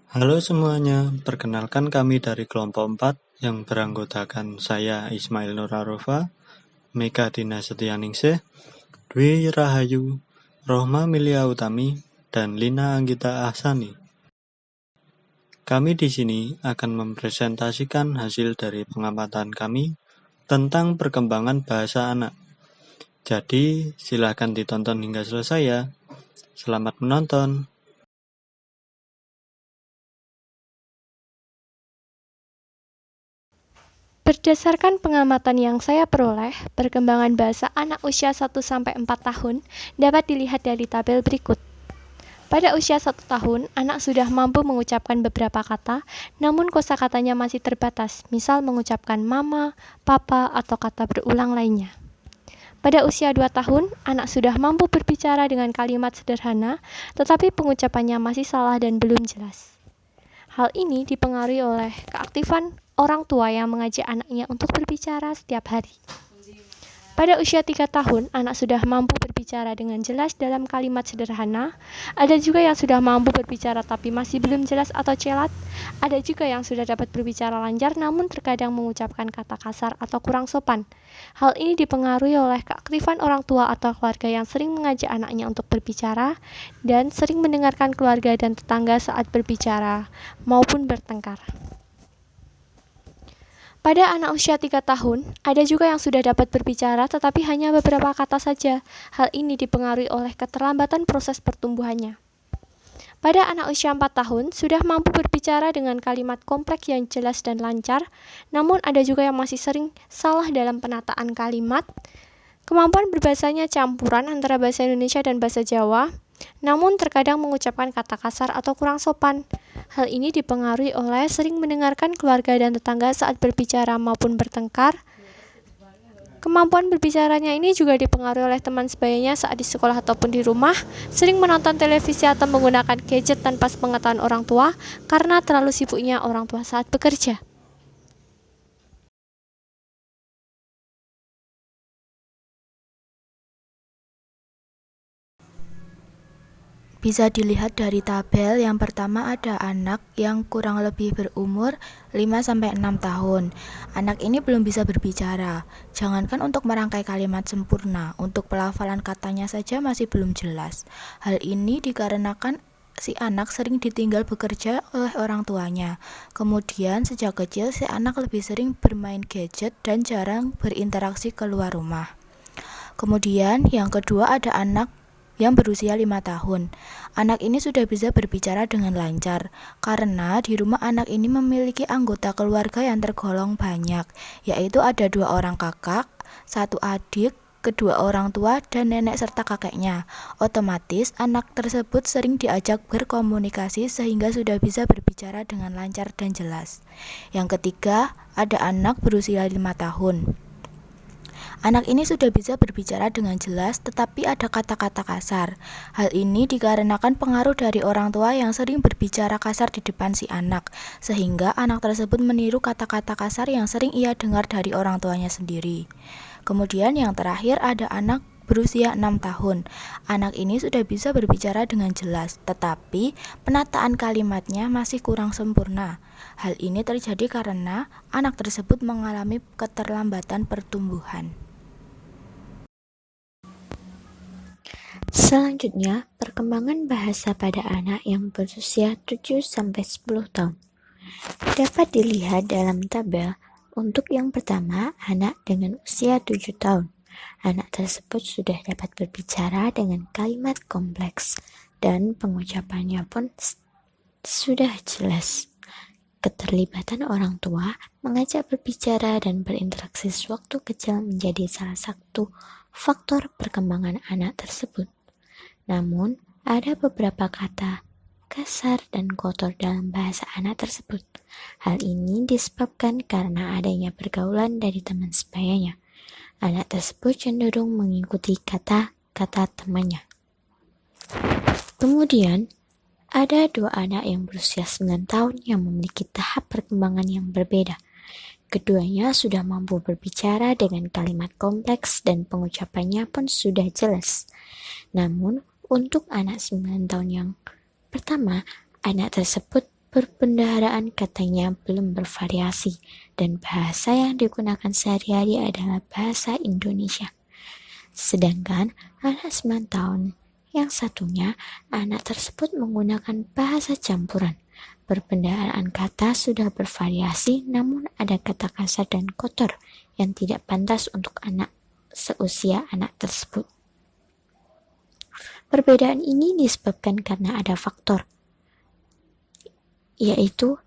Halo semuanya, perkenalkan kami dari kelompok 4 yang beranggotakan saya Ismail Nur Arofa, Mega Dina Setianingsih, Dwi Rahayu, Rohma Milia Utami, dan Lina Anggita Ahsani. Kami di sini akan mempresentasikan hasil dari pengamatan kami tentang perkembangan bahasa anak. Jadi, silakan ditonton hingga selesai ya. Selamat menonton. Berdasarkan pengamatan yang saya peroleh, perkembangan bahasa anak usia 1-4 tahun dapat dilihat dari tabel berikut. Pada usia 1 tahun, anak sudah mampu mengucapkan beberapa kata, namun kosakatanya masih terbatas, misal mengucapkan mama, papa, atau kata berulang lainnya. Pada usia 2 tahun, anak sudah mampu berbicara dengan kalimat sederhana, tetapi pengucapannya masih salah dan belum jelas. Hal ini dipengaruhi oleh keaktifan orang tua yang mengajak anaknya untuk berbicara setiap hari. Pada usia 3 tahun, anak sudah mampu berbicara dengan jelas dalam kalimat sederhana. Ada juga yang sudah mampu berbicara tapi masih belum jelas atau celat. Ada juga yang sudah dapat berbicara lancar namun terkadang mengucapkan kata kasar atau kurang sopan. Hal ini dipengaruhi oleh keaktifan orang tua atau keluarga yang sering mengajak anaknya untuk berbicara dan sering mendengarkan keluarga dan tetangga saat berbicara maupun bertengkar. Pada anak usia 3 tahun, ada juga yang sudah dapat berbicara tetapi hanya beberapa kata saja. Hal ini dipengaruhi oleh keterlambatan proses pertumbuhannya. Pada anak usia 4 tahun, sudah mampu berbicara dengan kalimat kompleks yang jelas dan lancar, namun ada juga yang masih sering salah dalam penataan kalimat. Kemampuan berbahasanya campuran antara bahasa Indonesia dan bahasa Jawa, namun terkadang mengucapkan kata kasar atau kurang sopan. Hal ini dipengaruhi oleh sering mendengarkan keluarga dan tetangga saat berbicara maupun bertengkar. Kemampuan berbicaranya ini juga dipengaruhi oleh teman sebayanya saat di sekolah ataupun di rumah, sering menonton televisi atau menggunakan gadget tanpa sepengetahuan orang tua karena terlalu sibuknya orang tua saat bekerja. Bisa dilihat dari tabel, yang pertama ada anak yang kurang lebih berumur 5-6 tahun. Anak ini belum bisa berbicara. Jangankan untuk merangkai kalimat sempurna, untuk pelafalan katanya saja masih belum jelas. Hal ini dikarenakan si anak sering ditinggal bekerja oleh orang tuanya. Kemudian sejak kecil si anak lebih sering bermain gadget dan jarang berinteraksi keluar rumah. Kemudian yang kedua ada anak yang berusia 5 tahun. Anak ini sudah bisa berbicara dengan lancar, karena di rumah anak ini memiliki anggota keluarga yang tergolong banyak, yaitu ada 2 orang kakak, 1 adik, kedua orang tua, dan nenek serta kakeknya. Otomatis anak tersebut sering diajak berkomunikasi sehingga sudah bisa berbicara dengan lancar dan jelas. Yang ketiga, ada anak berusia 5 tahun. Anak ini sudah bisa berbicara dengan jelas, tetapi ada kata-kata kasar. Hal ini dikarenakan pengaruh dari orang tua yang sering berbicara kasar di depan si anak, sehingga anak tersebut meniru kata-kata kasar yang sering ia dengar dari orang tuanya sendiri. Kemudian yang terakhir ada anak berusia 6 tahun. Anak ini sudah bisa berbicara dengan jelas, tetapi penataan kalimatnya masih kurang sempurna. Hal ini terjadi karena anak tersebut mengalami keterlambatan pertumbuhan. Selanjutnya, perkembangan bahasa pada anak yang berusia 7-10 tahun. Dapat dilihat dalam tabel. Untuk yang pertama, anak dengan usia 7 tahun. Anak tersebut sudah dapat berbicara dengan kalimat kompleks dan pengucapannya pun sudah jelas. Keterlibatan orang tua mengajak berbicara dan berinteraksi sewaktu kecil menjadi salah satu faktor perkembangan anak tersebut. Namun, ada beberapa kata kasar dan kotor dalam bahasa anak tersebut. Hal ini disebabkan karena adanya pergaulan dari teman sebayanya. Anak tersebut cenderung mengikuti kata-kata temannya. Kemudian, ada 2 anak yang berusia 9 tahun yang memiliki tahap perkembangan yang berbeda. Keduanya sudah mampu berbicara dengan kalimat kompleks dan pengucapannya pun sudah jelas. Namun, untuk anak 9 tahun yang pertama, anak tersebut Perbendaharaan katanya belum bervariasi dan bahasa yang digunakan sehari-hari adalah bahasa Indonesia. Sedangkan anak 9 tahun yang satunya, anak tersebut menggunakan bahasa campuran. Perbendaharaan kata sudah bervariasi, namun ada kata kasar dan kotor yang tidak pantas untuk anak seusia anak tersebut. Perbedaan ini disebabkan karena ada faktor, yaitu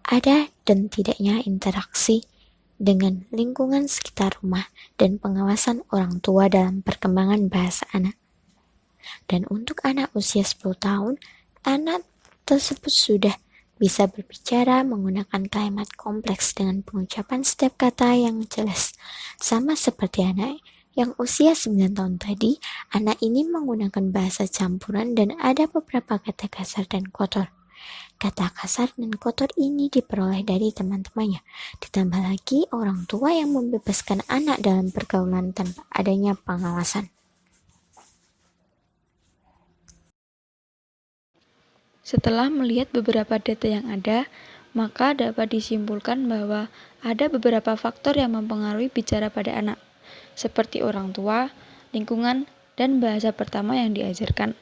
ada dan tidaknya interaksi dengan lingkungan sekitar rumah dan pengawasan orang tua dalam perkembangan bahasa anak. Dan untuk anak usia 10 tahun, anak tersebut sudah bisa berbicara menggunakan kalimat kompleks dengan pengucapan setiap kata yang jelas. Sama seperti anak yang usia 9 tahun tadi, anak ini menggunakan bahasa campuran dan ada beberapa kata kasar dan kotor. Kata kasar dan kotor ini diperoleh dari teman-temannya. Ditambah lagi orang tua yang membebaskan anak dalam pergaulan tanpa adanya pengawasan. Setelah melihat beberapa data yang ada, maka dapat disimpulkan bahwa ada beberapa faktor yang mempengaruhi bicara pada anak, seperti orang tua, lingkungan, dan bahasa pertama yang diajarkan.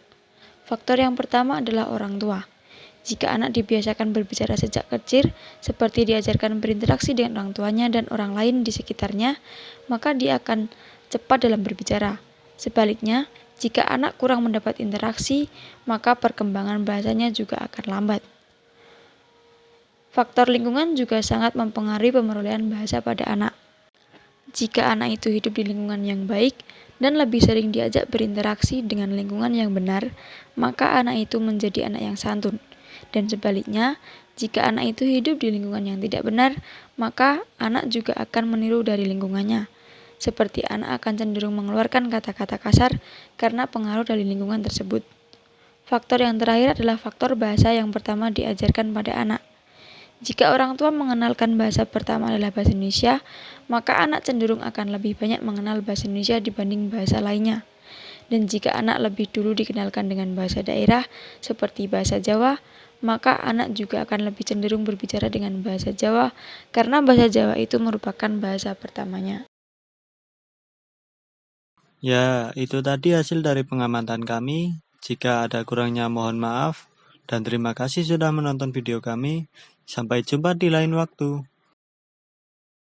Faktor yang pertama adalah orang tua. Jika anak dibiasakan berbicara sejak kecil, seperti diajarkan berinteraksi dengan orang tuanya dan orang lain di sekitarnya, maka dia akan cepat dalam berbicara. Sebaliknya, jika anak kurang mendapat interaksi, maka perkembangan bahasanya juga akan lambat. Faktor lingkungan juga sangat mempengaruhi pemerolehan bahasa pada anak. Jika anak itu hidup di lingkungan yang baik dan lebih sering diajak berinteraksi dengan lingkungan yang benar, maka anak itu menjadi anak yang santun. Dan sebaliknya, jika anak itu hidup di lingkungan yang tidak benar, maka anak juga akan meniru dari lingkungannya. Seperti anak akan cenderung mengeluarkan kata-kata kasar karena pengaruh dari lingkungan tersebut. Faktor yang terakhir adalah faktor bahasa yang pertama diajarkan pada anak. Jika orang tua mengenalkan bahasa pertama adalah bahasa Indonesia, maka anak cenderung akan lebih banyak mengenal bahasa Indonesia dibanding bahasa lainnya. Dan jika anak lebih dulu dikenalkan dengan bahasa daerah seperti bahasa Jawa, maka anak juga akan lebih cenderung berbicara dengan bahasa Jawa karena bahasa Jawa itu merupakan bahasa pertamanya. Ya, itu tadi hasil dari pengamatan kami. Jika ada kurangnya mohon maaf, dan terima kasih sudah menonton video kami. Sampai jumpa di lain waktu.